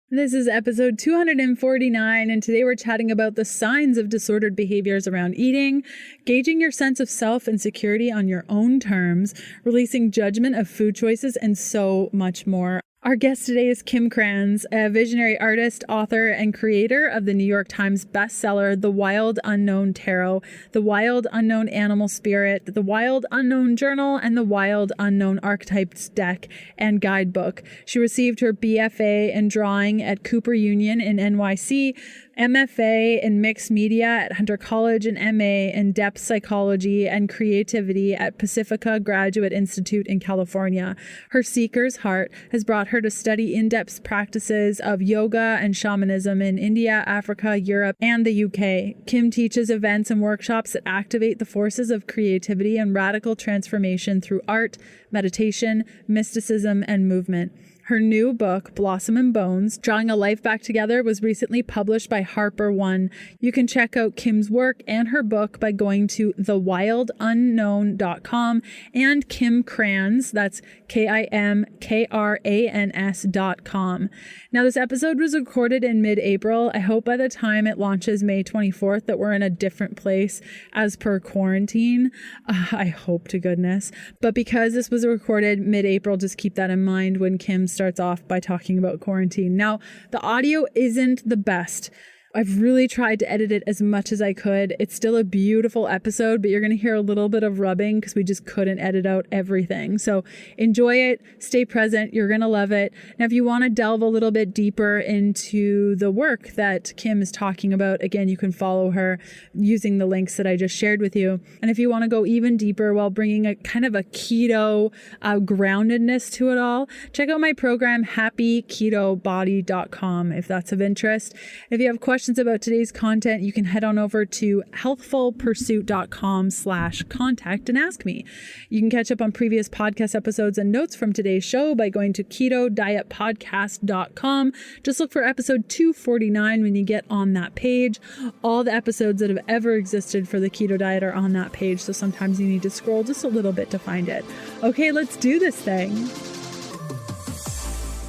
This is episode 249, and today we're chatting about the signs of disordered behaviors around eating, gauging your sense of self and security on your own terms, releasing judgment of food choices, and so much more. Our guest today is Kim Krans, a visionary artist, author, and creator of the New York Times bestseller, The Wild Unknown Tarot, The Wild Unknown Animal Spirit, The Wild Unknown Journal, and The Wild Unknown Archetypes Deck and Guidebook. She received her BFA in drawing at Cooper Union in NYC, MFA in mixed media at Hunter College, and MA in depth psychology and creativity at Pacifica Graduate Institute in California. Her seeker's heart has brought her to study in-depth practices of yoga and shamanism in India, Africa, Europe, and the UK. Kim teaches events and workshops that activate the forces of creativity and radical transformation through art, meditation, mysticism, and movement. Her new book, Blossom and Bones, Drawing a Life Back Together, was recently published by Harper One. You can check out Kim's work and her book by going to thewildunknown.com and Kim Krans, that's KIMKRANS.com. Now, this episode was recorded in mid-April. I hope by the time it launches May 24th that we're in a different place as per quarantine. I hope to goodness. But because this was recorded mid-April, just keep that in mind when Kim starts off by talking about quarantine. Now, the audio isn't the best. I've really tried to edit it as much as I could. It's still a beautiful episode, but you're going to hear a little bit of rubbing because we just couldn't edit out everything. So enjoy it. Stay present. You're going to love it. Now, if you want to delve a little bit deeper into the work that Kim is talking about, again, you can follow her using the links that I just shared with you. And if you want to go even deeper while bringing a kind of a keto groundedness to it all, check out my program, happyketobody.com, if that's of interest. If you have questions about today's content, you can head on over to healthfulpursuit.com/contact and ask me. You can catch up on previous podcast episodes and notes from today's show by going to ketodietpodcast.com. Just look for episode 249 when you get on that page. All the episodes that have ever existed for the keto diet are on that page, so sometimes you need to scroll just a little bit to find it. Okay, let's do this thing.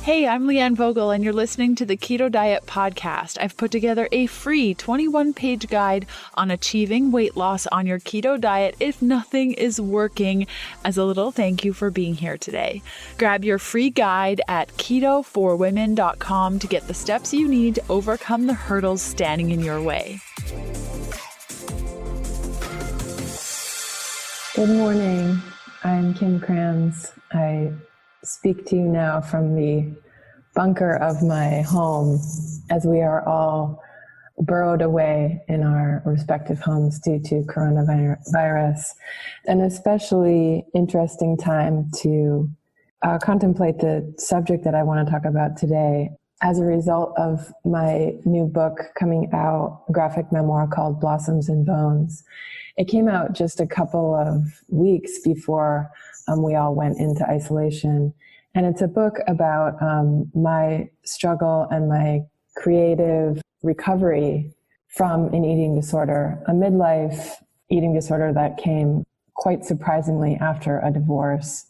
Hey, I'm Leanne Vogel, and you're listening to the Keto Diet Podcast. I've put together a free 21-page guide on achieving weight loss on your keto diet if nothing is working, as a little thank you for being here today. Grab your free guide at ketoforwomen.com to get the steps you need to overcome the hurdles standing in your way. Good morning. I'm Kim Krans. I speak to you now from the bunker of my home as we are all burrowed away in our respective homes due to coronavirus. An especially interesting time to contemplate the subject that I want to talk about today as a result of my new book coming out, a graphic memoir called Blossoms and Bones. It came out just a couple of weeks before we all went into isolation. And it's a book about my struggle and my creative recovery from an eating disorder, a midlife eating disorder that came quite surprisingly after a divorce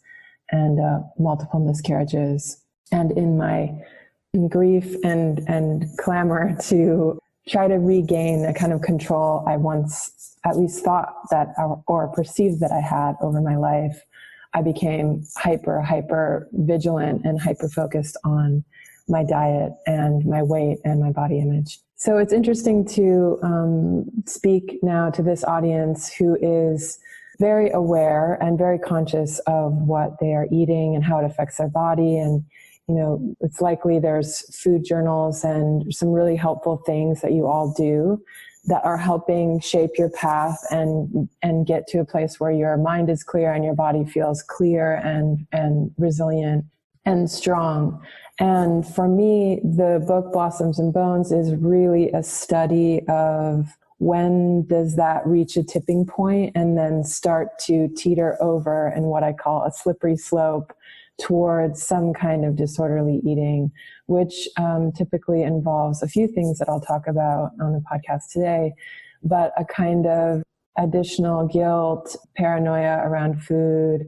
and multiple miscarriages. And in my grief and clamor to try to regain a kind of control I once at least thought that or perceived that I had over my life, I became hyper vigilant and hyper focused on my diet and my weight and my body image. So it's interesting to speak now to this audience who is very aware and very conscious of what they are eating and how it affects their body. And, you know, it's likely there's food journals and some really helpful things that you all do that are helping shape your path and get to a place where your mind is clear and your body feels clear and resilient and strong. And for me, the book Blossoms and Bones is really a study of when does that reach a tipping point and then start to teeter over in what I call a slippery slope towards some kind of disorderly eating, which typically involves a few things that I'll talk about on the podcast today, but a kind of additional guilt, paranoia around food,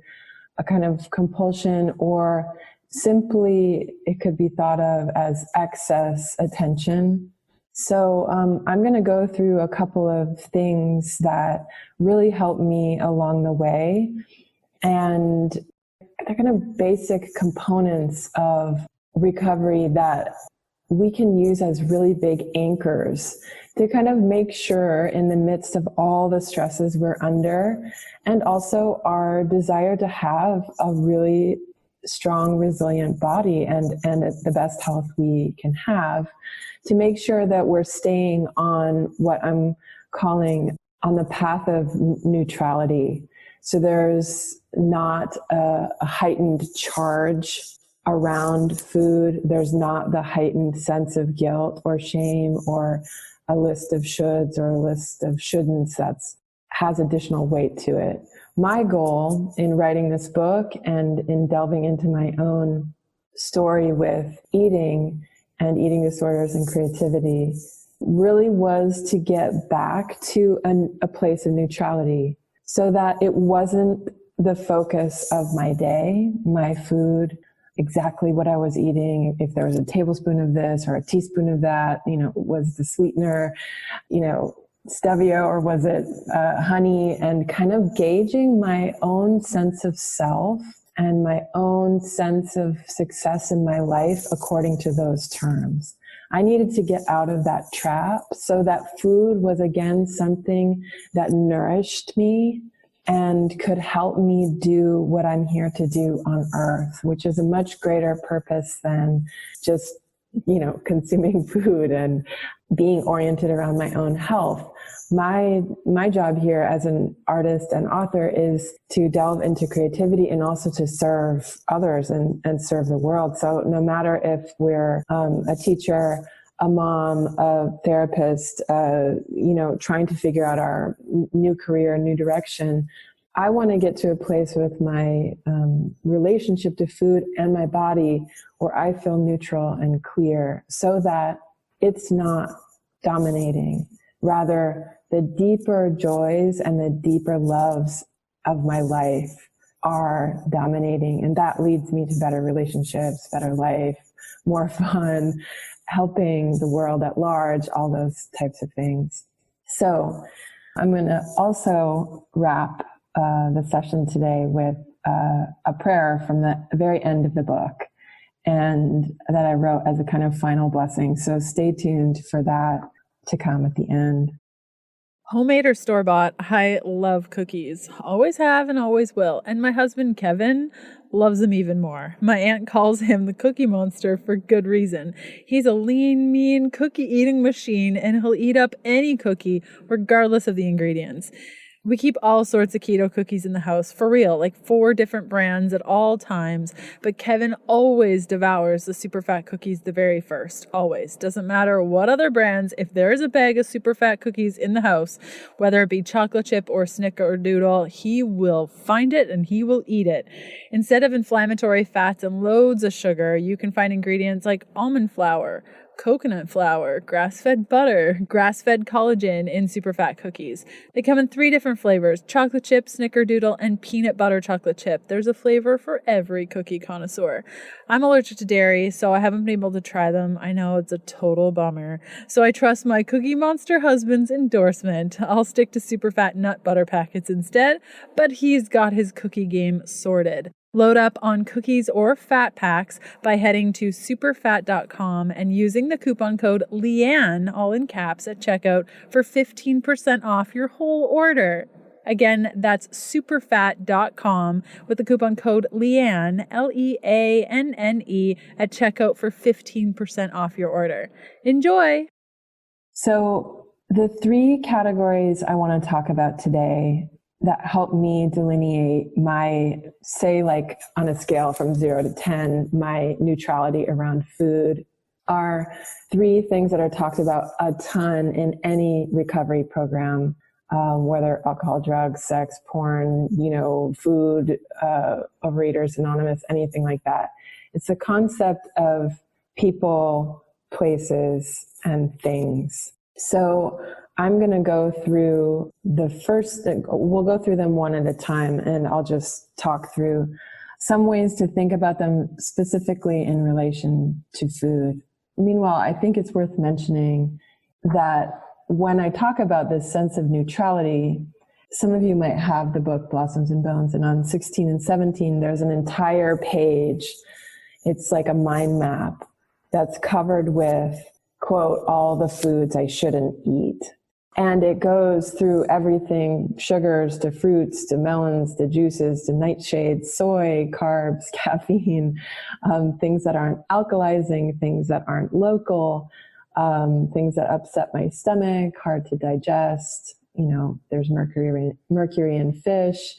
a kind of compulsion or simply it could be thought of as excess attention. So I'm going to go through a couple of things that really helped me along the way. And they're kind of basic components of recovery that we can use as really big anchors to kind of make sure in the midst of all the stresses we're under, and also our desire to have a really strong, resilient body and the best health we can have, to make sure that we're staying on what I'm calling on the path of neutrality. So there's not a heightened charge around food. There's not the heightened sense of guilt or shame or a list of shoulds or a list of shouldn'ts that has additional weight to it. My goal in writing this book and in delving into my own story with eating and eating disorders and creativity really was to get back to a place of neutrality, so that it wasn't the focus of my day, my food, exactly what I was eating, if there was a tablespoon of this or a teaspoon of that, was the sweetener, stevia, or was it honey, and kind of gauging my own sense of self and my own sense of success in my life according to those terms. I needed to get out of that trap so that food was again something that nourished me and could help me do what I'm here to do on earth, which is a much greater purpose than just, consuming food and being oriented around my own health. My job here as an artist and author is to delve into creativity and also to serve others and serve the world. So no matter if we're a teacher, a mom, a therapist, trying to figure out our new career, new direction, I want to get to a place with my relationship to food and my body where I feel neutral and clear, so that it's not dominating. Rather, the deeper joys and the deeper loves of my life are dominating. And that leads me to better relationships, better life, more fun, helping the world at large, all those types of things. So I'm going to also wrap the session today with a prayer from the very end of the book, and that I wrote as a kind of final blessing. So stay tuned for that to come at the end. Homemade or store-bought, I love cookies. Always have and always will. And my husband, Kevin, loves them even more. My aunt calls him the cookie monster for good reason. He's a lean, mean cookie-eating machine, and he'll eat up any cookie regardless of the ingredients. We keep all sorts of keto cookies in the house, for real, like 4 different brands at all times. But Kevin always devours the super fat cookies the very first, always. Doesn't matter what other brands, if there is a bag of super fat cookies in the house, whether it be chocolate chip or snickerdoodle, he will find it and he will eat it. Instead of inflammatory fats and loads of sugar, you can find ingredients like almond flour, coconut flour, grass-fed butter, grass-fed collagen in super fat cookies. They come in 3 different flavors: chocolate chip, snickerdoodle, and peanut butter chocolate chip. There's a flavor for every cookie connoisseur. I'm allergic to dairy, so I haven't been able to try them. I know it's a total bummer. So I trust my Cookie Monster husband's endorsement. I'll stick to super fat nut butter packets instead, but he's got his cookie game sorted. Load up on cookies or fat packs by heading to superfat.com and using the coupon code Leanne, all in caps, at checkout for 15% off your whole order. Again, that's superfat.com with the coupon code Leanne, Leanne, at checkout for 15% off your order. Enjoy! So the 3 categories I want to talk about today that help me delineate my, say, like on a scale from 0 to 10, my neutrality around food, are 3 things that are talked about a ton in any recovery program, whether alcohol, drugs, sex, porn, food, Overeaters Anonymous, anything like that. It's the concept of people, places, and things. So I'm going to go through we'll go through them one at a time, and I'll just talk through some ways to think about them specifically in relation to food. Meanwhile, I think it's worth mentioning that when I talk about this sense of neutrality, some of you might have the book Blossoms and Bones, and on 16 and 17, there's an entire page. It's like a mind map that's covered with, quote, all the foods I shouldn't eat. And it goes through everything, sugars to fruits, to melons, to juices, to nightshades, soy, carbs, caffeine, things that aren't alkalizing, things that aren't local, things that upset my stomach, hard to digest. You know, there's mercury in fish,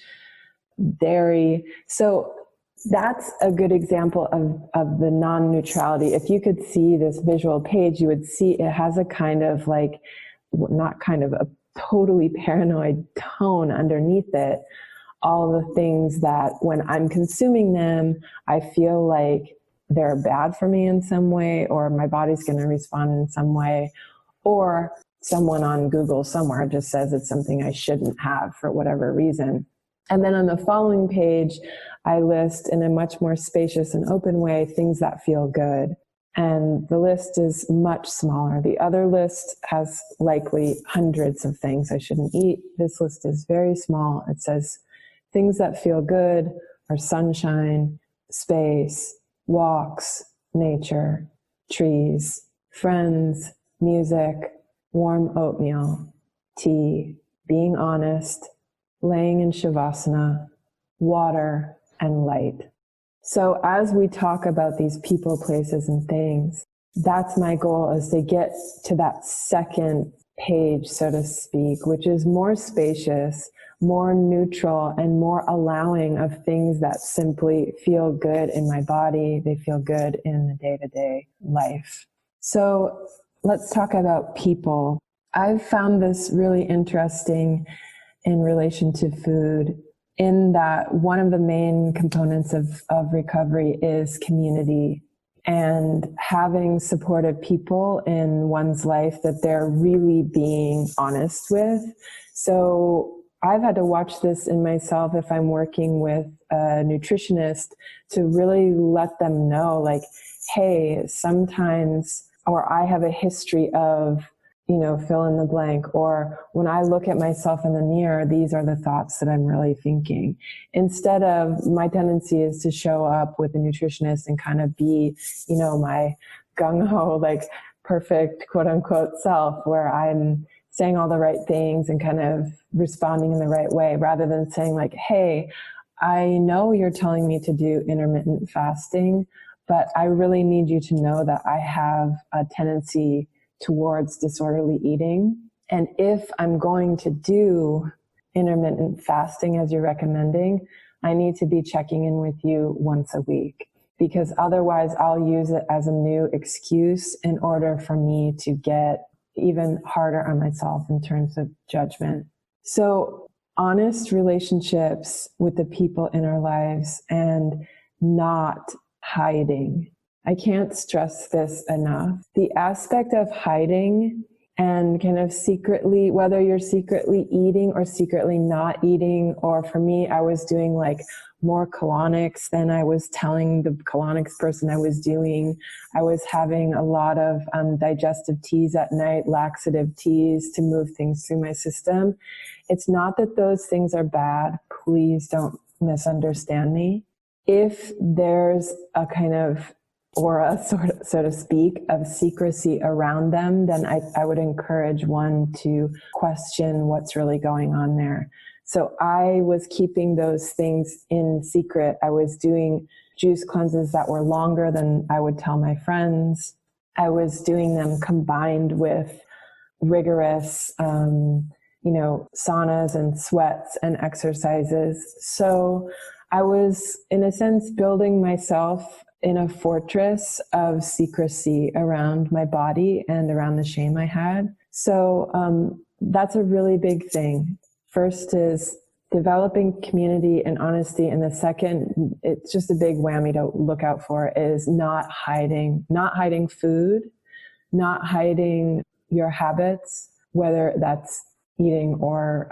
dairy. So that's a good example of the non-neutrality. If you could see this visual page, you would see it has a kind of like, not kind of, a totally paranoid tone underneath it. All the things that when I'm consuming them, I feel like they're bad for me in some way, or my body's going to respond in some way, or someone on Google somewhere just says it's something I shouldn't have for whatever reason. And then on the following page, I list in a much more spacious and open way things that feel good. And the list is much smaller. The other list has likely hundreds of things I shouldn't eat. This list is very small. It says things that feel good are sunshine, space, walks, nature, trees, friends, music, warm oatmeal, tea, being honest, laying in shavasana, water, and light. So as we talk about these people, places, and things, that's my goal, is to get to that second page, so to speak, which is more spacious, more neutral, and more allowing of things that simply feel good in my body. They feel good in the day-to-day life. So let's talk about people. I've found this really interesting in relation to food, in that one of the main components of recovery is community, and having supportive people in one's life that they're really being honest with. So I've had to watch this in myself if I'm working with a nutritionist, to really let them know, like, hey, sometimes, or I have a history of, you know, fill in the blank, or when I look at myself in the mirror, these are the thoughts that I'm really thinking. Instead of, my tendency is to show up with a nutritionist and kind of be, you know, my gung-ho, like perfect quote unquote self, where I'm saying all the right things and kind of responding in the right way, rather than saying like, hey, I know you're telling me to do intermittent fasting, but I really need you to know that I have a tendency towards disorderly eating. And if I'm going to do intermittent fasting, as you're recommending, I need to be checking in with you once a week, because otherwise I'll use it as a new excuse in order for me to get even harder on myself in terms of judgment. So honest relationships with the people in our lives, and not hiding. I can't stress this enough. The aspect of hiding and kind of secretly, whether you're secretly eating or secretly not eating, or for me, I was doing like more colonics than I was telling the colonics person I was doing. I was having a lot of digestive teas at night, laxative teas to move things through my system. It's not that those things are bad. Please don't misunderstand me. If there's a kind of aura, so to speak, of secrecy around them, then I would encourage one to question what's really going on there. So I was keeping those things in secret. I was doing juice cleanses that were longer than I would tell my friends. I was doing them combined with rigorous, saunas and sweats and exercises. So I was, in a sense, building myself in a fortress of secrecy around my body and around the shame I had. So that's a really big thing. First is developing community and honesty. And the second, it's just a big whammy to look out for, is not hiding food, not hiding your habits, whether that's eating or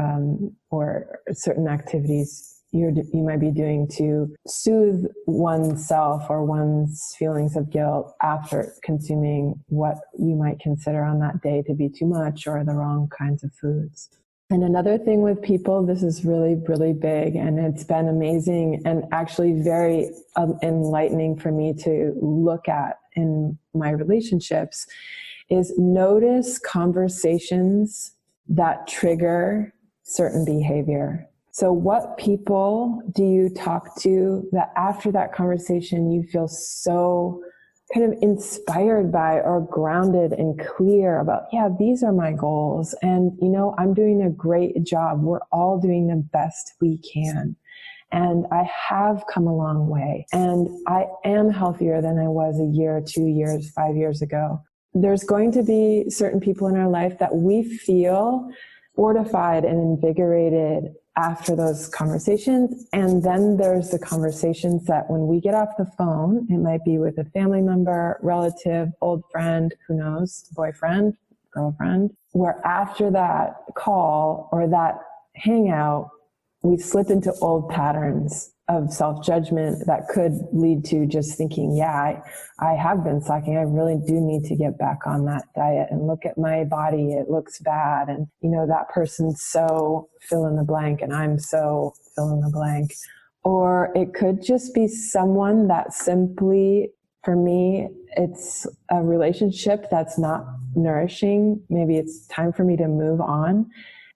certain activities you might be doing to soothe oneself or one's feelings of guilt after consuming what you might consider on that day to be too much or the wrong kinds of foods. And another thing with people, this is really, really big, and it's been amazing and actually very enlightening for me to look at in my relationships, is notice conversations that trigger certain behavior. So what people do you talk to that after that conversation you feel so kind of inspired by or grounded and clear about, yeah, these are my goals. And, I'm doing a great job. We're all doing the best we can. And I have come a long way. And I am healthier than I was a year, 2 years, 5 years ago. There's going to be certain people in our life that we feel fortified and invigorated after those conversations. And then there's the conversations that when we get off the phone, it might be with a family member, relative, old friend, who knows, boyfriend, girlfriend, where after that call or that hangout, we slip into old patterns of self-judgment that could lead to just thinking, yeah, I have been slacking. I really do need to get back on that diet, and look at my body. It looks bad. And, that person's so fill in the blank and I'm so fill in the blank. Or it could just be someone that simply, for me, it's a relationship that's not nourishing. Maybe it's time for me to move on.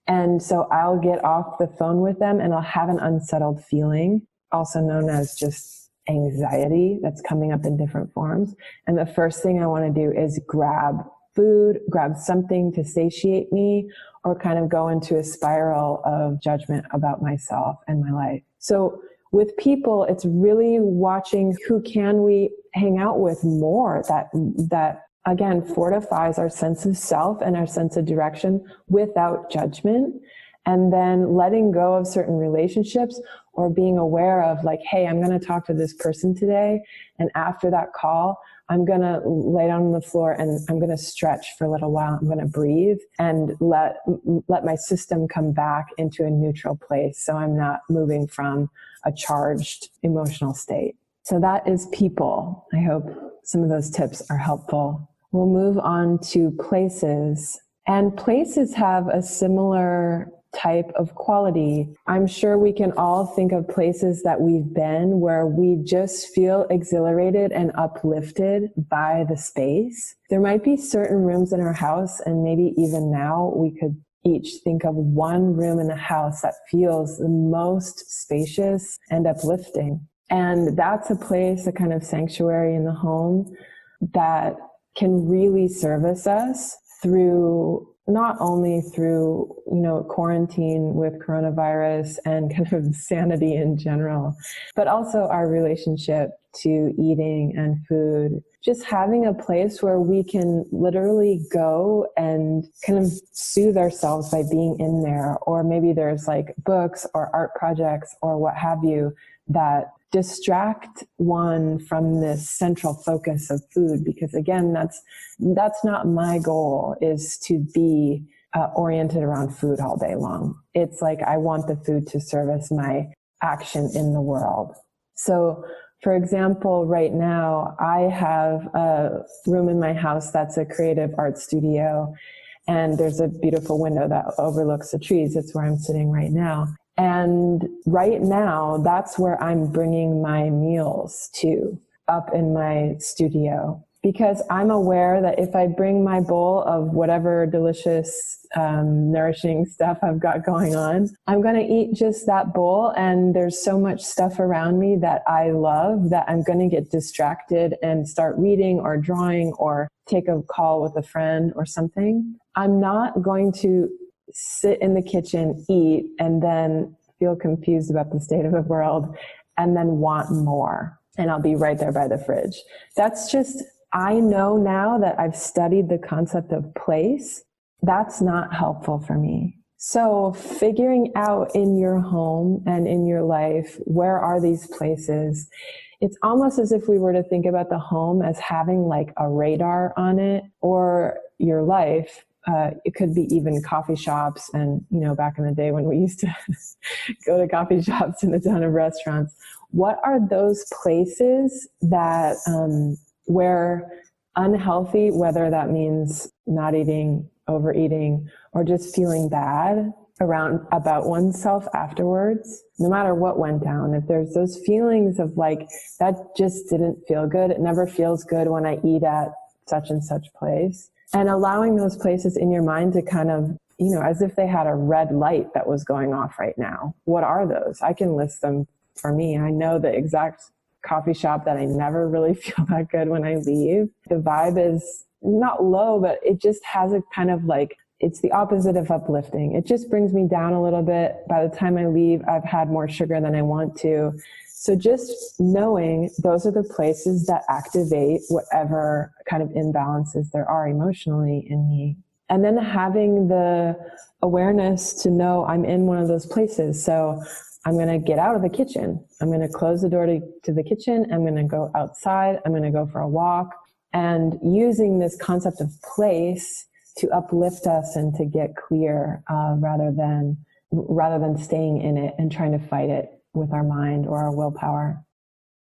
And so I'll get off the phone with them and I'll have an unsettled feeling, also known as just anxiety that's coming up in different forms. And the first thing I want to do is grab food, grab something to satiate me, or kind of go into a spiral of judgment about myself and my life. So with people, it's really watching who can we hang out with more that again, fortifies our sense of self and our sense of direction without judgment. And then letting go of certain relationships, or being aware of like, hey, I'm going to talk to this person today. And after that call, I'm going to lay down on the floor and I'm going to stretch for a little while. I'm going to breathe and let my system come back into a neutral place. So I'm not moving from a charged emotional state. So that is people. I hope some of those tips are helpful. We'll move on to places. And places have a similar type of quality. I'm sure we can all think of places that we've been where we just feel exhilarated and uplifted by the space. There might be certain rooms in our house, and maybe even now we could each think of one room in the house that feels the most spacious and uplifting. And that's a place, a kind of sanctuary in the home that can really service us through not only through, quarantine with coronavirus and kind of sanity in general, but also our relationship to eating and food. Just having a place where we can literally go and kind of soothe ourselves by being in there. Or maybe there's like books or art projects or what have you that distract one from this central focus of food, because again, that's not my goal, is to be oriented around food all day long. It's like I want the food to service my action in the world. So for example, right now I have a room in my house that's a creative art studio, and there's a beautiful window that overlooks the trees. It's where I'm sitting right now. And right now, that's where I'm bringing my meals to, up in my studio. Because I'm aware that if I bring my bowl of whatever delicious, nourishing stuff I've got going on, I'm going to eat just that bowl. And there's so much stuff around me that I love that I'm going to get distracted and start reading or drawing or take a call with a friend or something. I'm not going to sit in the kitchen, eat, and then feel confused about the state of the world and then want more. And I'll be right there by the fridge. That's just, I know now that I've studied the concept of place. That's not helpful for me. So figuring out in your home and in your life, where are these places? It's almost as if we were to think about the home as having like a radar on it, or your life, it could be even coffee shops. And, back in the day when we used to go to coffee shops in a ton of restaurants, what are those places that, where unhealthy, whether that means not eating, overeating, or just feeling bad about oneself afterwards, no matter what went down, if there's those feelings of like, that just didn't feel good. It never feels good when I eat at such and such place. And allowing those places in your mind to kind of, as if they had a red light that was going off right now. What are those? I can list them for me. I know the exact coffee shop that I never really feel that good when I leave. The vibe is not low, but it just has a kind of like, it's the opposite of uplifting. It just brings me down a little bit. By the time I leave, I've had more sugar than I want to. So just knowing those are the places that activate whatever kind of imbalances there are emotionally in me. And then having the awareness to know I'm in one of those places. So I'm going to get out of the kitchen. I'm going to close the door to the kitchen. I'm going to go outside. I'm going to go for a walk. And using this concept of place to uplift us and to get clear, rather than staying in it and trying to fight it with our mind or our willpower.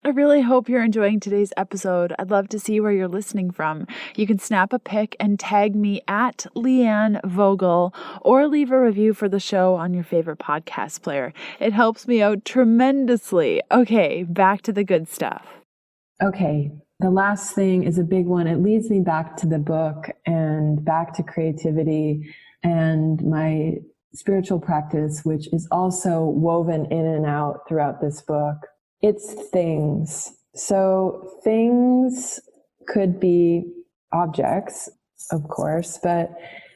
I really hope you're enjoying today's episode. I'd love to see where you're listening from. You can snap a pic and tag me at Leanne Vogel or leave a review for the show on your favorite podcast player. It helps me out tremendously. Okay, back to the good stuff. Okay. The last thing is a big one. It leads me back to the book and back to creativity and my spiritual practice, which is also woven in and out throughout this book. It's things. So things could be objects, of course, but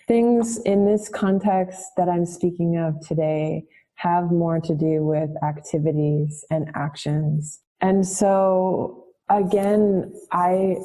things in this context that I'm speaking of today have more to do with activities and actions. And so again, I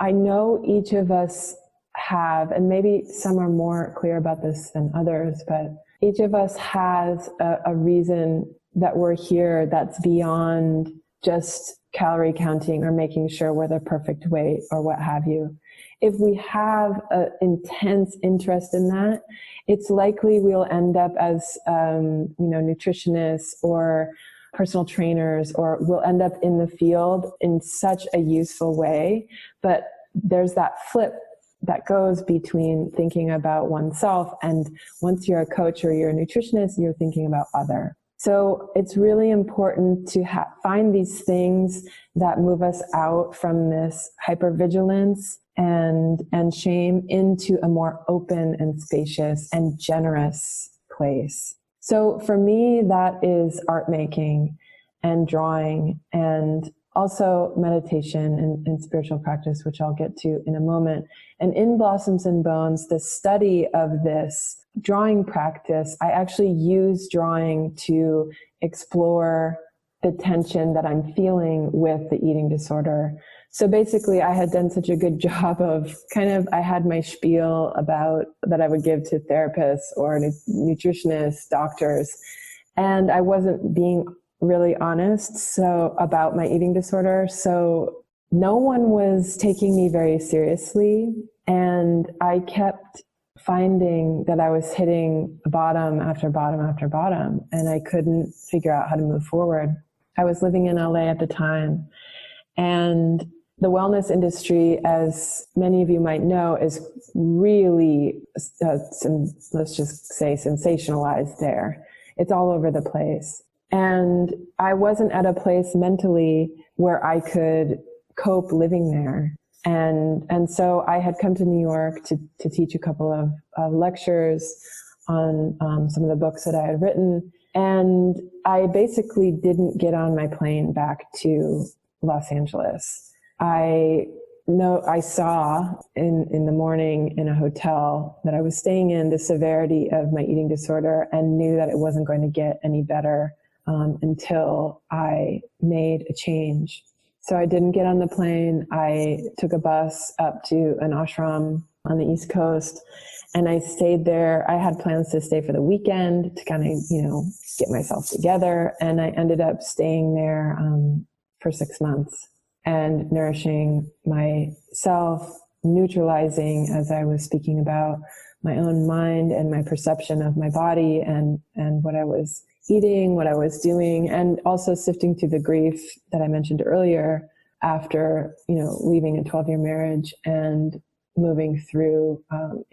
know each of us have, and maybe some are more clear about this than others, but each of us has a reason that we're here that's beyond just calorie counting or making sure we're the perfect weight or what have you. If we have an intense interest in that, it's likely we'll end up as, nutritionists or personal trainers, or we'll end up in the field in such a useful way. But there's that flip that goes between thinking about oneself, and once you're a coach or you're a nutritionist, you're thinking about other. So it's really important to find these things that move us out from this hypervigilance and shame into a more open and spacious and generous place. So for me, that is art making and drawing, and also meditation and spiritual practice, which I'll get to in a moment. And in Blossoms and Bones, the study of this drawing practice, I actually use drawing to explore the tension that I'm feeling with the eating disorder. So basically, I had done such a good job of I had my spiel about that I would give to therapists or nutritionists, doctors, and I wasn't being really honest about my eating disorder. So no one was taking me very seriously, and I kept finding that I was hitting bottom after bottom after bottom, and I couldn't figure out how to move forward. I was living in LA at the time, and the wellness industry, as many of you might know, is really, let's just say, sensationalized there. It's all over the place. And I wasn't at a place mentally where I could cope living there. And so I had come to New York to teach a couple of lectures on some of the books that I had written. And I basically didn't get on my plane back to Los Angeles. I saw in the morning in a hotel that I was staying in the severity of my eating disorder, and knew that it wasn't going to get any better until I made a change. So I didn't get on the plane. I took a bus up to an ashram on the East Coast, and I stayed there. I had plans to stay for the weekend to kind of, get myself together. And I ended up staying there for 6 months and nourishing myself neutralizing, as I was speaking about, my own mind and my perception of my body and what I was eating, what I was doing, and also sifting through the grief that I mentioned earlier after, leaving a 12-year marriage and moving through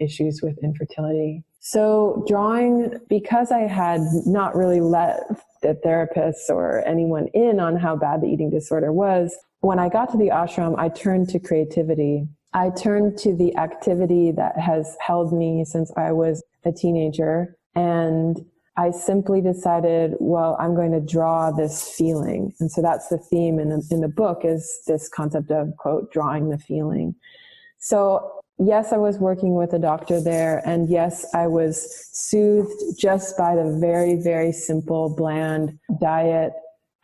issues with infertility. So drawing, because I had not really let the therapists or anyone in on how bad the eating disorder was, when I got to the ashram, I turned to creativity. I turned to the activity that has held me since I was a teenager. And I simply decided, well, I'm going to draw this feeling. And so that's the theme in the book, is this concept of, quote, drawing the feeling. So yes, I was working with a doctor there. And yes, I was soothed just by the very, very simple, bland diet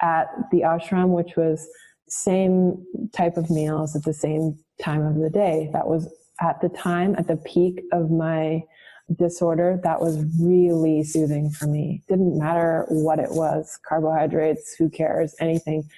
at the ashram, which was same type of meals at the same time of the day. That was at the time, at the peak of my disorder, that was really soothing for me. Didn't matter what it was, carbohydrates, who cares, anything.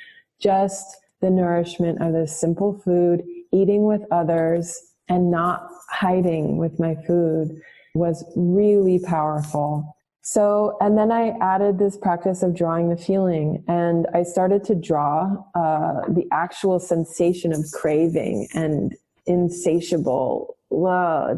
Just the nourishment of this simple food, eating with others, and not hiding with my food was really powerful. So, and then I added this practice of drawing the feeling, and I started to draw the actual sensation of craving and insatiable,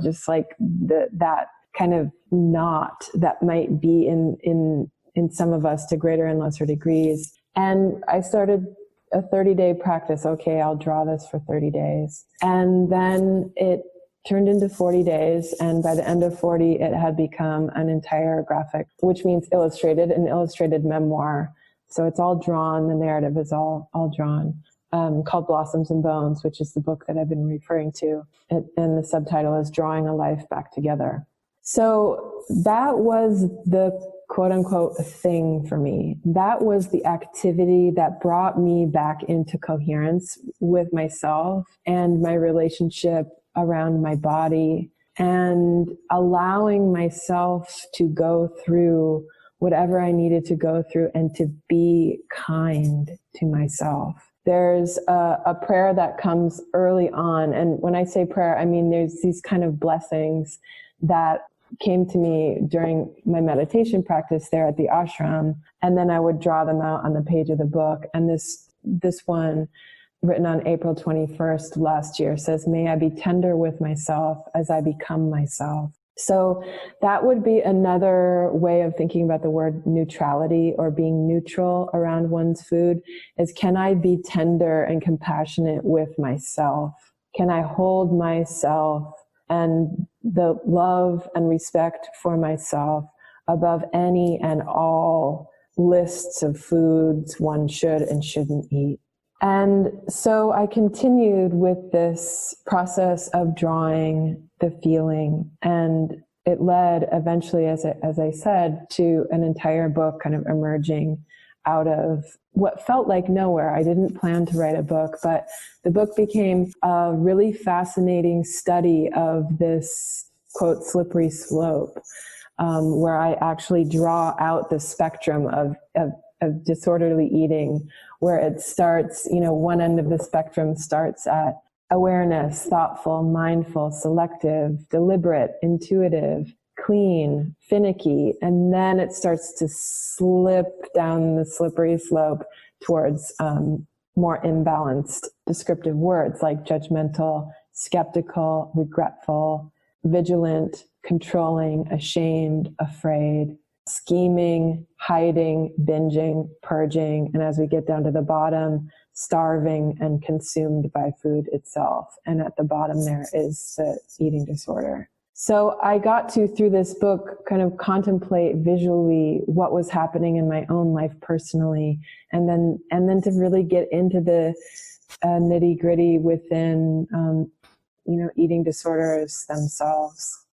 just like that kind of knot that might be in some of us to greater and lesser degrees. And I started a 30-day practice. Okay, I'll draw this for 30 days. And then it turned into 40 days. And by the end of 40, it had become an entire graphic, which means an illustrated memoir. So it's all drawn. The narrative is all drawn, called Blossoms and Bones, which is the book that I've been referring to. And the subtitle is Drawing a Life Back Together. So that was the quote unquote thing for me. That was the activity that brought me back into coherence with myself and my relationship around my body, and allowing myself to go through whatever I needed to go through and to be kind to myself. There's a prayer that comes early on. And when I say prayer, I mean there's these kind of blessings that came to me during my meditation practice there at the ashram. And then I would draw them out on the page of the book. And this one, written on April 21st last year, says, "May I be tender with myself as I become myself." So that would be another way of thinking about the word neutrality, or being neutral around one's food, is, can I be tender and compassionate with myself? Can I hold myself and the love and respect for myself above any and all lists of foods one should and shouldn't eat? And so I continued with this process of drawing the feeling, and it led eventually, as I said, to an entire book kind of emerging out of what felt like nowhere. I didn't plan to write a book, but the book became a really fascinating study of this, quote, slippery slope, where I actually draw out the spectrum of disorderly eating, where it starts, one end of the spectrum starts at awareness, thoughtful, mindful, selective, deliberate, intuitive, clean, finicky, and then it starts to slip down the slippery slope towards more imbalanced descriptive words like judgmental, skeptical, regretful, vigilant, controlling, ashamed, afraid, scheming, hiding, binging, purging, and as we get down to the bottom, starving and consumed by food itself. And at the bottom there is the eating disorder. So I got to, through this book, kind of contemplate visually what was happening in my own life personally, and then to really get into the nitty gritty within, eating disorders themselves.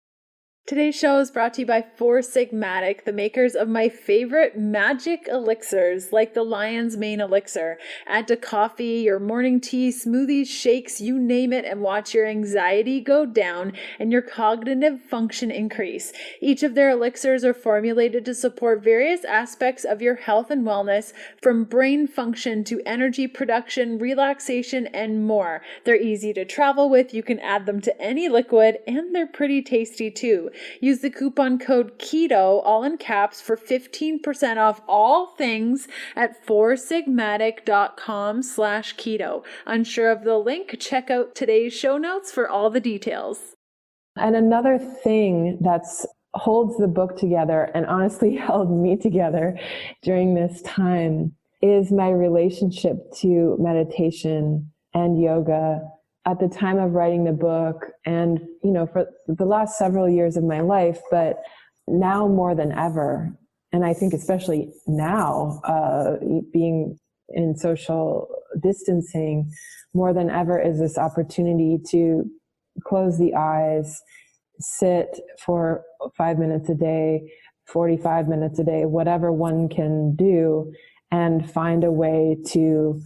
Today's show is brought to you by Four Sigmatic, the makers of my favorite magic elixirs, like the Lion's Mane Elixir. Add to coffee, your morning tea, smoothies, shakes, you name it, and watch your anxiety go down and your cognitive function increase. Each of their elixirs are formulated to support various aspects of your health and wellness, from brain function to energy production, relaxation, and more. They're easy to travel with, you can add them to any liquid, and they're pretty tasty too. Use the coupon code KETO, all in caps, for 15% off all things at foursigmatic.com/keto. Unsure of the link? Check out today's show notes for all the details. And another thing that's holds the book together and honestly held me together during this time is my relationship to meditation and yoga. At the time of writing the book and, for the last several years of my life, but now more than ever, and I think especially now, being in social distancing, more than ever is this opportunity to close the eyes, sit for 5 minutes a day, 45 minutes a day, whatever one can do, and find a way to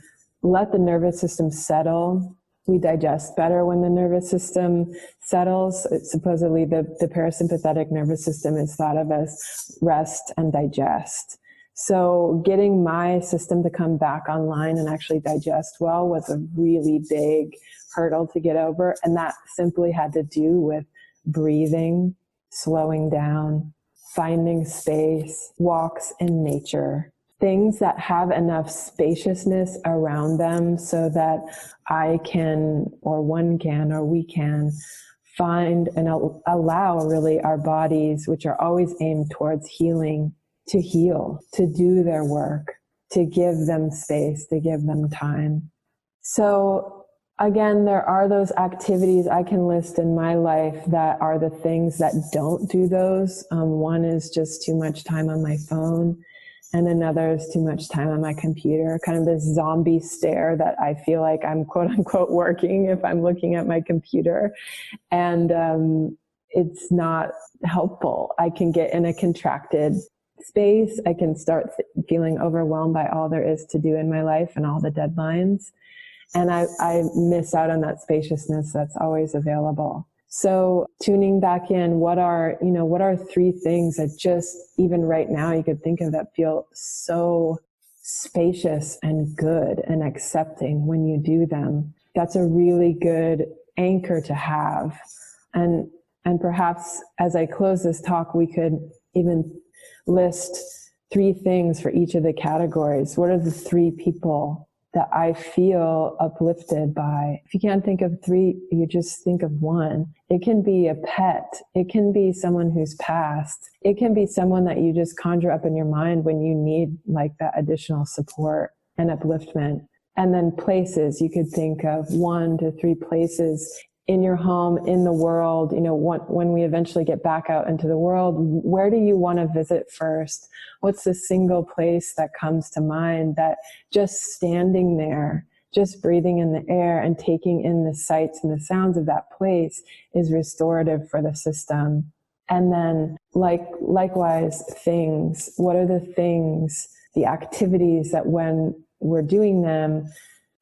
let the nervous system settle. We digest better when the nervous system settles. It's supposedly the parasympathetic nervous system is thought of as rest and digest. So getting my system to come back online and actually digest well was a really big hurdle to get over. And that simply had to do with breathing, slowing down, finding space, walks in nature, things that have enough spaciousness around them so that I can, or one can, or we can find and allow really our bodies, which are always aimed towards healing, to heal, to do their work, to give them space, to give them time. So again, there are those activities I can list in my life that are the things that don't do those. One is just too much time on my phone. And another is too much time on my computer, kind of this zombie stare that I feel like I'm quote unquote working if I'm looking at my computer. And it's not helpful. I can get in a contracted space. I can start feeling overwhelmed by all there is to do in my life and all the deadlines. And I miss out on that spaciousness that's always available. So tuning back in, what are 3 things that just even right now you could think of that feel so spacious and good and accepting when you do them? That's a really good anchor to have. And perhaps as I close this talk, we could even list 3 things for each of the categories. What are the 3 people that I feel uplifted by? If you can't think of 3, you just think of 1. It can be a pet. It can be someone who's passed. It can be someone that you just conjure up in your mind when you need like that additional support and upliftment. And then places, you could think of 1 to 3 places in your home, in the world. When we eventually get back out into the world, where do you want to visit first? What's the single place that comes to mind that just standing there, just breathing in the air and taking in the sights and the sounds of that place is restorative for the system? And then likewise, things. What are the things, the activities that when we're doing them,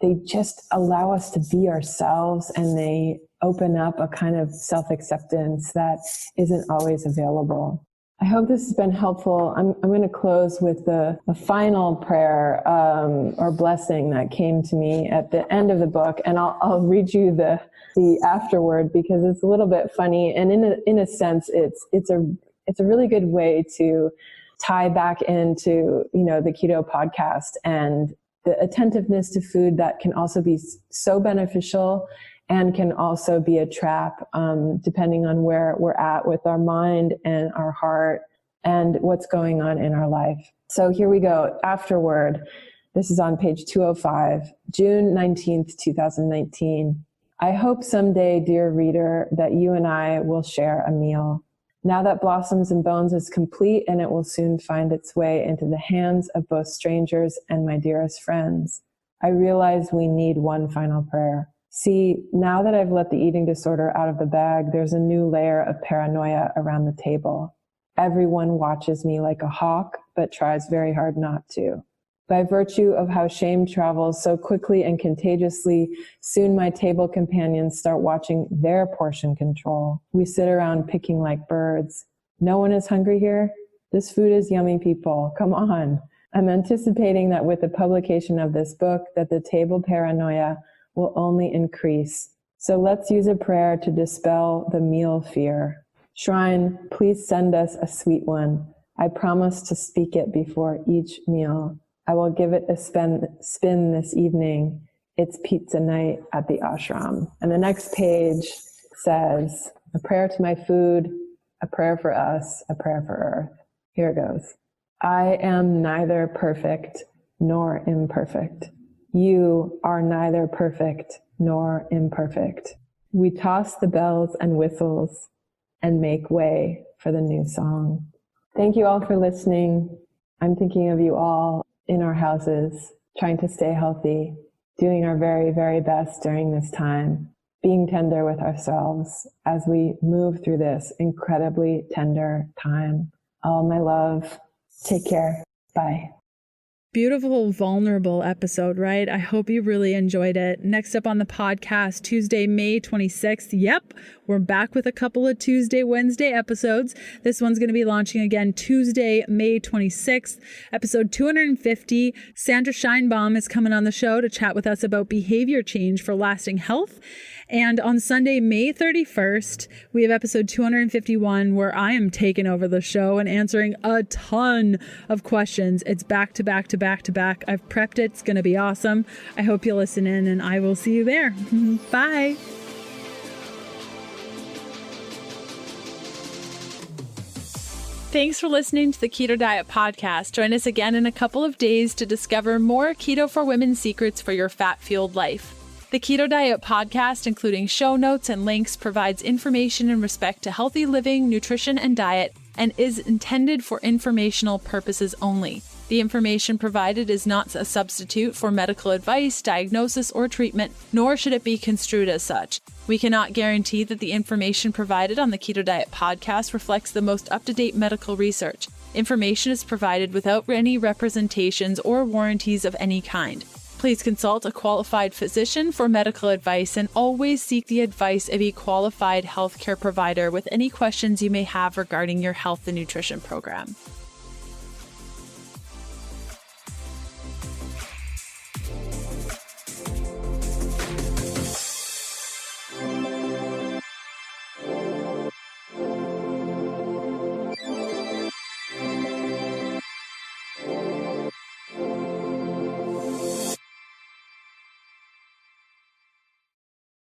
they just allow us to be ourselves and they open up a kind of self-acceptance that isn't always available. I hope this has been helpful. I'm going to close with the final prayer or blessing that came to me at the end of the book, and I'll read you the afterword because it's a little bit funny, and in a sense, it's a really good way to tie back into the Keto Podcast and the attentiveness to food that can also be so beneficial and can also be a trap, depending on where we're at with our mind and our heart and what's going on in our life. So here we go. Afterword. This is on page 205, June 19th, 2019. I hope someday, dear reader, that you and I will share a meal. Now that Blossoms and Bones is complete, and it will soon find its way into the hands of both strangers and my dearest friends, I realize we need one final prayer. See, now that I've let the eating disorder out of the bag, there's a new layer of paranoia around the table. Everyone watches me like a hawk, but tries very hard not to. By virtue of how shame travels so quickly and contagiously, soon my table companions start watching their portion control. We sit around picking like birds. No one is hungry here? This food is yummy, people. Come on. I'm anticipating that with the publication of this book, that the table paranoia will only increase. So let's use a prayer to dispel the meal fear. Shrine, please send us a sweet one. I promise to speak it before each meal. I will give it a spin this evening. It's pizza night at the ashram. And the next page says, a prayer to my food, a prayer for us, a prayer for earth. Here it goes. I am neither perfect nor imperfect. You are neither perfect nor imperfect. We toss the bells and whistles and make way for the new song. Thank you all for listening. I'm thinking of you all in our houses, trying to stay healthy, doing our very, very best during this time, being tender with ourselves as we move through this incredibly tender time. All my love. Take care. Bye. Beautiful, vulnerable episode, right? I hope you really enjoyed it. Next up on the podcast, Tuesday, May 26th. Yep, we're back with a couple of Tuesday, Wednesday episodes. This one's going to be launching again Tuesday, May 26th, episode 250. Sandra Scheinbaum is coming on the show to chat with us about behavior change for lasting health. And on Sunday, May 31st, we have episode 251 where I am taking over the show and answering a ton of questions. It's back to back to back to back. I've prepped it. It's going to be awesome. I hope you listen in and I will see you there. Bye. Thanks for listening to the Keto Diet Podcast. Join us again in a couple of days to discover more Keto for Women secrets for your fat-fueled life. The Keto Diet Podcast, including show notes and links, provides information in respect to healthy living, nutrition, and diet, and is intended for informational purposes only. The information provided is not a substitute for medical advice, diagnosis, or treatment, nor should it be construed as such. We cannot guarantee that the information provided on the Keto Diet Podcast reflects the most up-to-date medical research. Information is provided without any representations or warranties of any kind. Please consult a qualified physician for medical advice and always seek the advice of a qualified healthcare provider with any questions you may have regarding your health and nutrition program.